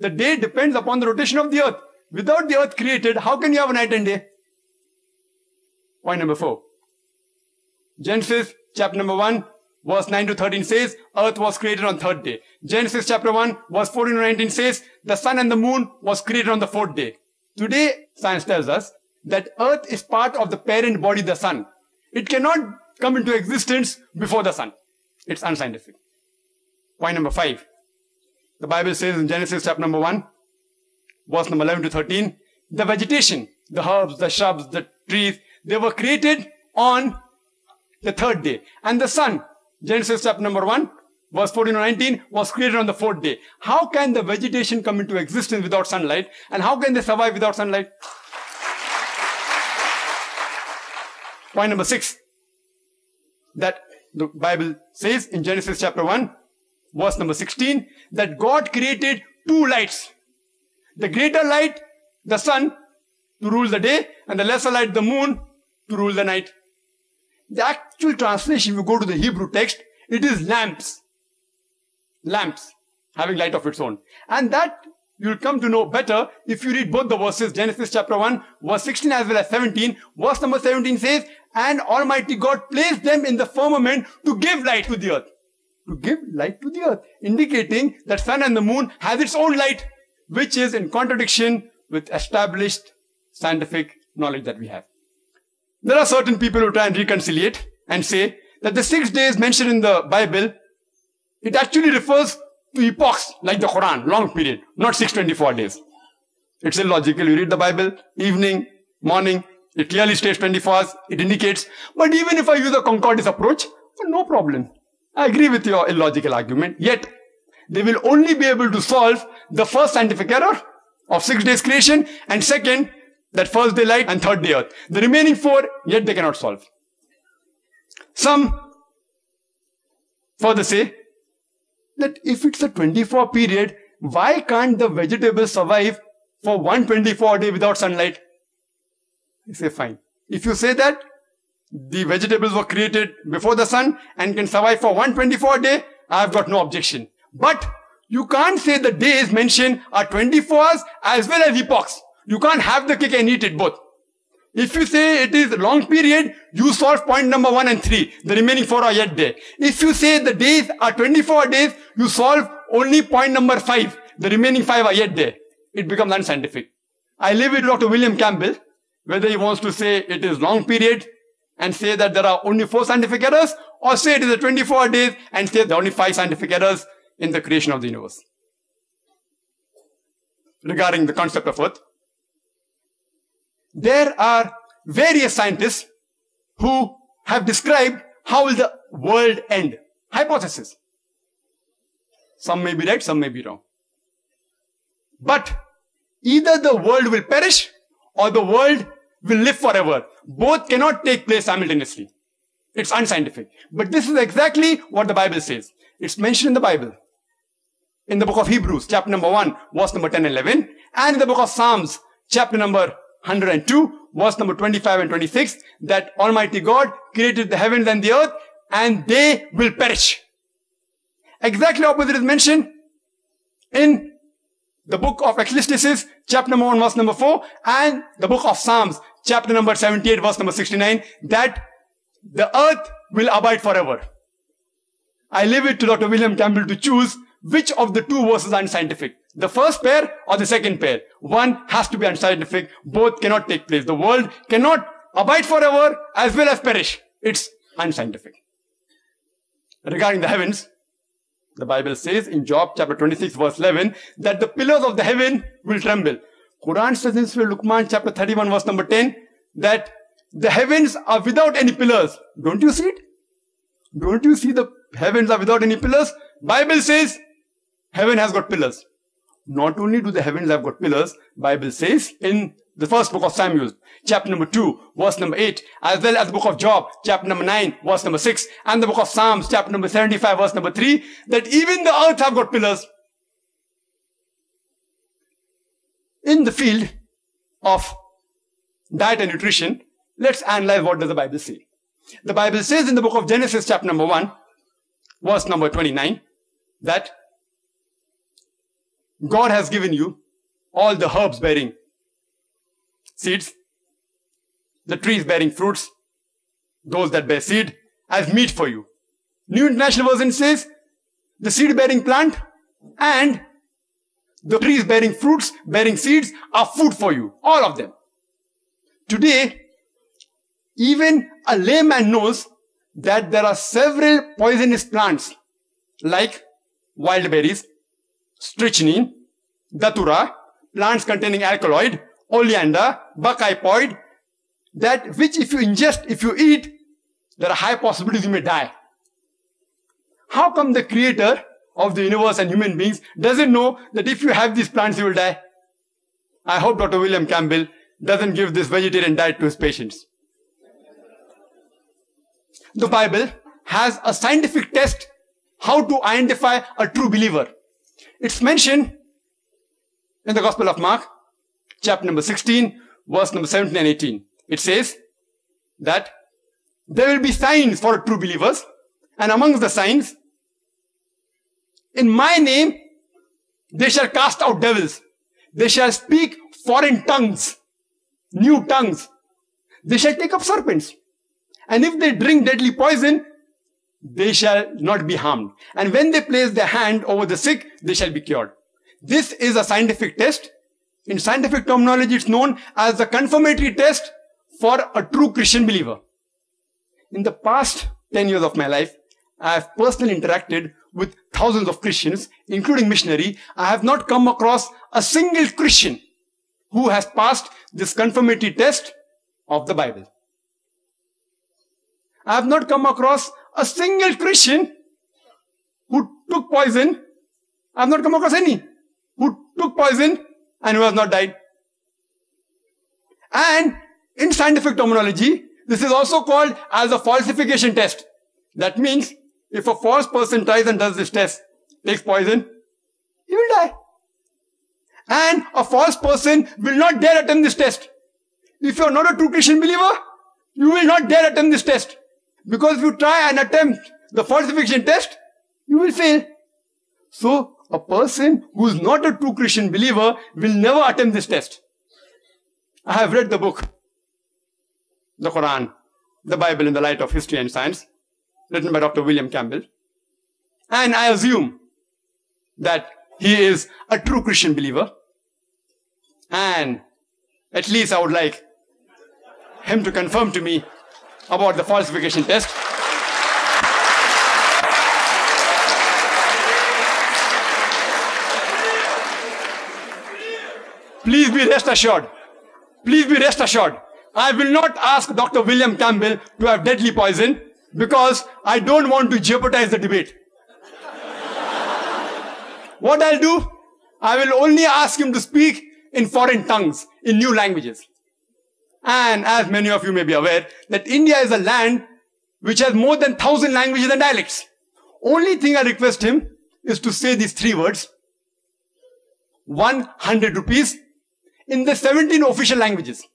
The day depends upon the rotation of the earth. Without the earth created, how can you have a night and day? Point number 4. Genesis chapter number 1, verse 9 to 13 says, earth was created on third day. Genesis chapter 1, verse 14 to 19 says, the sun and the moon was created on the fourth day. Today, science tells us that earth is part of the parent body, the sun. It cannot come into existence before the sun. It's unscientific. Point number 5. The Bible says in Genesis chapter number 1, verse number 11 to 13, the vegetation, the herbs, the shrubs, the trees, they were created on the third day. And the sun, Genesis chapter number 1, verse 14 to 19, was created on the fourth day. How can the vegetation come into existence without sunlight? And how can they survive without sunlight? Point number 6. That the Bible says in Genesis chapter 1, verse number 16, that God created two lights. The greater light, the sun, to rule the day, and the lesser light, the moon, to rule the night. The actual translation, if you go to the Hebrew text, it is lamps. Lamps, having light of its own. And that you'll come to know better if you read both the verses, Genesis chapter 1, verse 16 as well as 17. Verse number 17 says, and Almighty God placed them in the firmament to give light to the earth. To give light to the earth, indicating that sun and the moon has its own light, which is in contradiction with established scientific knowledge that we have. There are certain people who try and reconciliate and say that the 6 days mentioned in the Bible, it actually refers to epochs like the Quran, long period, not 624 days. It's illogical. You read the Bible, evening, morning, it clearly states 24 hours, it indicates. But even if I use a concordance approach, no problem. I agree with your illogical argument. Yet, they will only be able to solve the first scientific error of 6 days creation, and second, that first day light, and third day earth. The remaining 4, yet they cannot solve. Some further say that if it's a 24 period, why can't the vegetables survive for 124 day without sunlight? I say fine. If you say that the vegetables were created before the sun and can survive for 124 day, I've got no objection. But you can't say the days mentioned are 24 hours as well as epochs. You can't have the cake and eat it both. If you say it is a long period, you solve point number 1 and 3. The remaining 4 are yet there. If you say the days are 24 days, you solve only point number 5. The remaining 5 are yet there. It becomes unscientific. I leave it to Dr. William Campbell, whether he wants to say it is long period and say that there are only 4 scientific errors, or say it is a 24 days and say there are only 5 scientific errors in the creation of the universe. Regarding the concept of earth, there are various scientists who have described how will the world end. Hypothesis. Some may be right, some may be wrong. But either the world will perish or the world will live forever. Both cannot take place simultaneously. It's unscientific. But this is exactly what the Bible says. It's mentioned in the Bible. In the book of Hebrews, chapter number 1, verse number 10 and 11. And in the book of Psalms, chapter number 102, verse number 25 and 26, that Almighty God created the heavens and the earth, and they will perish. Exactly opposite is mentioned in the book of Ecclesiastes, chapter number 1, verse number 4, and the book of Psalms, chapter number 78, verse number 69, that the earth will abide forever. I leave it to Dr. William Campbell to choose which of the 2 verses are unscientific. The first pair or the second pair. One has to be unscientific. Both cannot take place. The world cannot abide forever as well as perish. It's unscientific. Regarding the heavens, the Bible says in Job chapter 26 verse 11 that the pillars of the heaven will tremble. Quran says in Surah Luqman chapter 31 verse number 10 that the heavens are without any pillars. Don't you see it? Don't you see the heavens are without any pillars? Bible says heaven has got pillars. Not only do the heavens have got pillars, Bible says in the first book of Samuel, chapter number 2, verse number 8, as well as the book of Job, chapter number 9, verse number 6, and the book of Psalms, chapter number 75, verse number 3, that even the earth have got pillars. In the field of diet and nutrition, let's analyze what does the Bible say. The Bible says in the book of Genesis, chapter number 1, verse number 29, that God has given you all the herbs bearing seeds, the trees bearing fruits, those that bear seed, as meat for you. New International Version says the seed bearing plant and the trees bearing fruits, bearing seeds are food for you. All of them. Today, even a layman knows that there are several poisonous plants like wild berries, strychnine, datura, plants containing alkaloid, oleander, buckipod, that which if you ingest, if you eat, there are high possibilities you may die. How come the creator of the universe and human beings doesn't know that if you have these plants you will die? I hope Dr. William Campbell doesn't give this vegetarian diet to his patients. The Bible has a scientific test how to identify a true believer. It's mentioned in the Gospel of Mark, chapter number 16, verse number 17 and 18. It says that there will be signs for true believers, and amongst the signs, in my name, they shall cast out devils. They shall speak foreign tongues, new tongues. They shall take up serpents. And if they drink deadly poison, they shall not be harmed. And when they place their hand over the sick, they shall be cured. This is a scientific test. In scientific terminology, it's known as the confirmatory test for a true Christian believer. In the past 10 years of my life, I have personally interacted with thousands of Christians, including missionary. I have not come across a single Christian who has passed this confirmatory test of the Bible. I have not come across a single Christian who took poison. I have not come across any who took poison and who has not died. And in scientific terminology, this is also called as a falsification test. That means if a false person tries and does this test, takes poison, he will die. And a false person will not dare attempt this test. If you are not a true Christian believer, you will not dare attempt this test. Because if you try and attempt the falsification test, you will fail. So, a person who is not a true Christian believer will never attempt this test. I have read the book, the Quran, the Bible in the Light of History and Science, written by Dr. William Campbell. And I assume that he is a true Christian believer. And at least I would like him to confirm to me about the falsification test. Please be rest assured. Please be rest assured. I will not ask Dr. William Campbell to have deadly poison because I don't want to jeopardize the debate. What I'll do, I will only ask him to speak in foreign tongues, in new languages. And as many of you may be aware, that India is a land which has more than 1,000 languages and dialects. Only thing I request him is to say these three words, 100 rupees, in the 17 official languages.